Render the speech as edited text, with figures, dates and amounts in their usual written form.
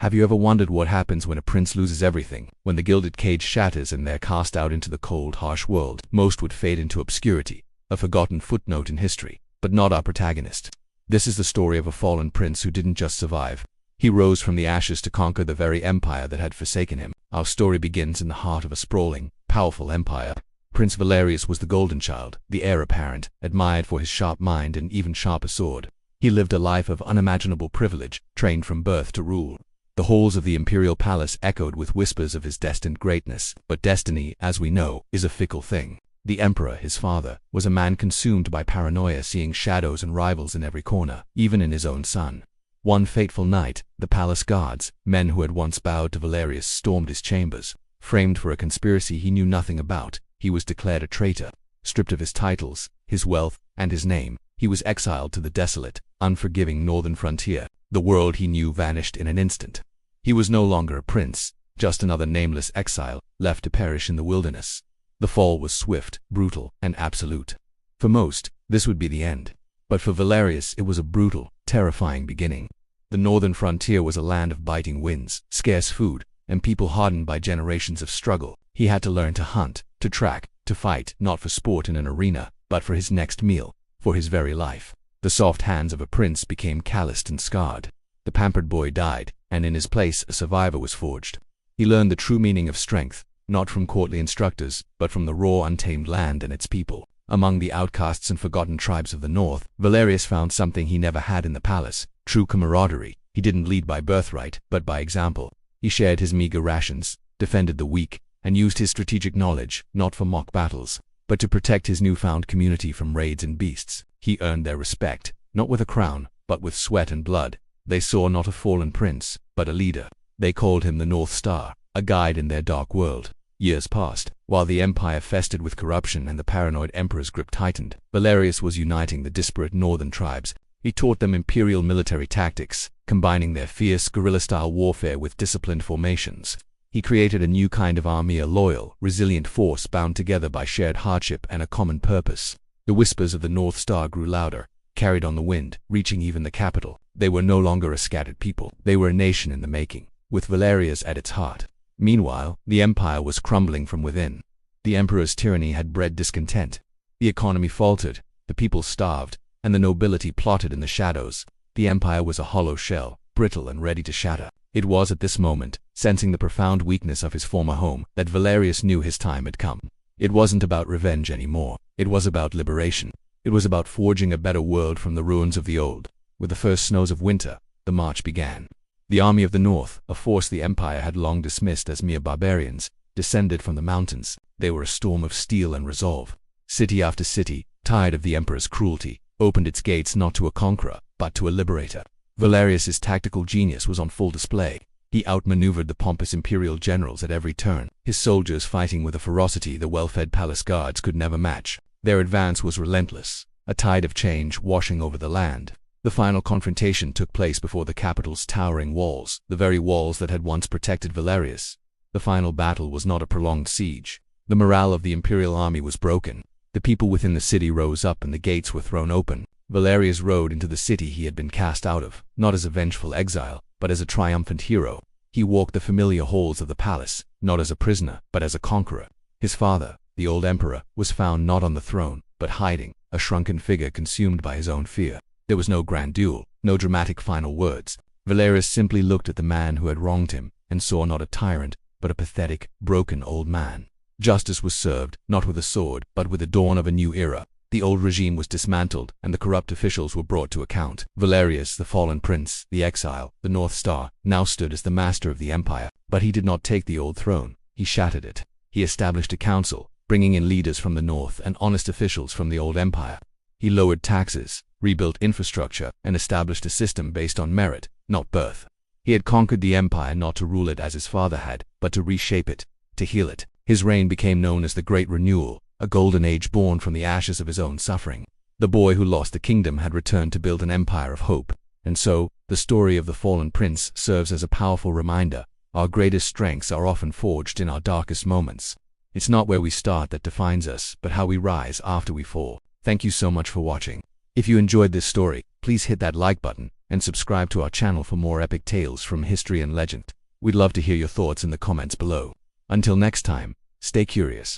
Have you ever wondered what happens when a prince loses everything? When the gilded cage shatters and they're cast out into the cold, harsh world, most would fade into obscurity, a forgotten footnote in history. But not our protagonist. This is the story of a fallen prince who didn't just survive. He rose from the ashes to conquer the very empire that had forsaken him. Our story begins in the heart of a sprawling, powerful empire. Prince Valerius was the golden child, the heir apparent, admired for his sharp mind and even sharper sword. He lived a life of unimaginable privilege, trained from birth to rule. The halls of the imperial palace echoed with whispers of his destined greatness, but destiny, as we know, is a fickle thing. The emperor, his father, was a man consumed by paranoia, seeing shadows and rivals in every corner, even in his own son. One fateful night, the palace guards, men who had once bowed to Valerius, stormed his chambers. Framed for a conspiracy he knew nothing about, he was declared a traitor. Stripped of his titles, his wealth, and his name, he was exiled to the desolate, unforgiving northern frontier. The world he knew vanished in an instant. He was no longer a prince, just another nameless exile, left to perish in the wilderness. The fall was swift, brutal, and absolute. For most, this would be the end. But for Valerius it was a brutal, terrifying beginning. The northern frontier was a land of biting winds, scarce food, and people hardened by generations of struggle. He had to learn to hunt, to track, to fight, not for sport in an arena, but for his next meal, for his very life. The soft hands of a prince became calloused and scarred. The pampered boy died, and in his place a survivor was forged. He learned the true meaning of strength, not from courtly instructors, but from the raw, untamed land and its people. Among the outcasts and forgotten tribes of the north, Valerius found something he never had in the palace: true camaraderie. He didn't lead by birthright, but by example. He shared his meager rations, defended the weak, and used his strategic knowledge, not for mock battles, but to protect his newfound community from raids and beasts. He earned their respect, not with a crown, but with sweat and blood. They saw not a fallen prince, but a leader. They called him the North Star, a guide in their dark world. Years passed. While the empire festered with corruption and the paranoid emperor's grip tightened, Valerius was uniting the disparate northern tribes. He taught them imperial military tactics, combining their fierce guerrilla-style warfare with disciplined formations. He created a new kind of army, a loyal, resilient force bound together by shared hardship and a common purpose. The whispers of the North Star grew louder, carried on the wind, reaching even the capital. They were no longer a scattered people. They were a nation in the making, with Valerius at its heart. Meanwhile, the empire was crumbling from within. The emperor's tyranny had bred discontent. The economy faltered, the people starved, and the nobility plotted in the shadows. The empire was a hollow shell, brittle and ready to shatter. It was at this moment, sensing the profound weakness of his former home, that Valerius knew his time had come. It wasn't about revenge anymore. It was about liberation. It was about forging a better world from the ruins of the old. With the first snows of winter, the march began. The army of the north, a force the empire had long dismissed as mere barbarians, descended from the mountains. They were a storm of steel and resolve. City after city, tired of the emperor's cruelty, opened its gates not to a conqueror, but to a liberator. Valerius's tactical genius was on full display. He outmaneuvered the pompous imperial generals at every turn, his soldiers fighting with a ferocity the well-fed palace guards could never match. Their advance was relentless, a tide of change washing over the land. The final confrontation took place before the capital's towering walls, the very walls that had once protected Valerius. The final battle was not a prolonged siege. The morale of the imperial army was broken. The people within the city rose up and the gates were thrown open. Valerius rode into the city he had been cast out of, not as a vengeful exile, but as a triumphant hero. He walked the familiar halls of the palace, not as a prisoner, but as a conqueror. His father, the old emperor, was found not on the throne, but hiding, a shrunken figure consumed by his own fear. There was no grand duel, no dramatic final words. Valerius simply looked at the man who had wronged him, and saw not a tyrant, but a pathetic, broken old man. Justice was served, not with a sword, but with the dawn of a new era. The old regime was dismantled, and the corrupt officials were brought to account. Valerius, the fallen prince, the exile, the North Star, now stood as the master of the empire. But he did not take the old throne. He shattered it. He established a council, bringing in leaders from the north and honest officials from the old empire. He lowered taxes, rebuilt infrastructure, and established a system based on merit, not birth. He had conquered the empire not to rule it as his father had, but to reshape it, to heal it. His reign became known as the Great Renewal, a golden age born from the ashes of his own suffering. The boy who lost the kingdom had returned to build an empire of hope. And so, the story of the fallen prince serves as a powerful reminder. Our greatest strengths are often forged in our darkest moments. It's not where we start that defines us, but how we rise after we fall. Thank you so much for watching. If you enjoyed this story, please hit that like button, and subscribe to our channel for more epic tales from history and legend. We'd love to hear your thoughts in the comments below. Until next time, stay curious.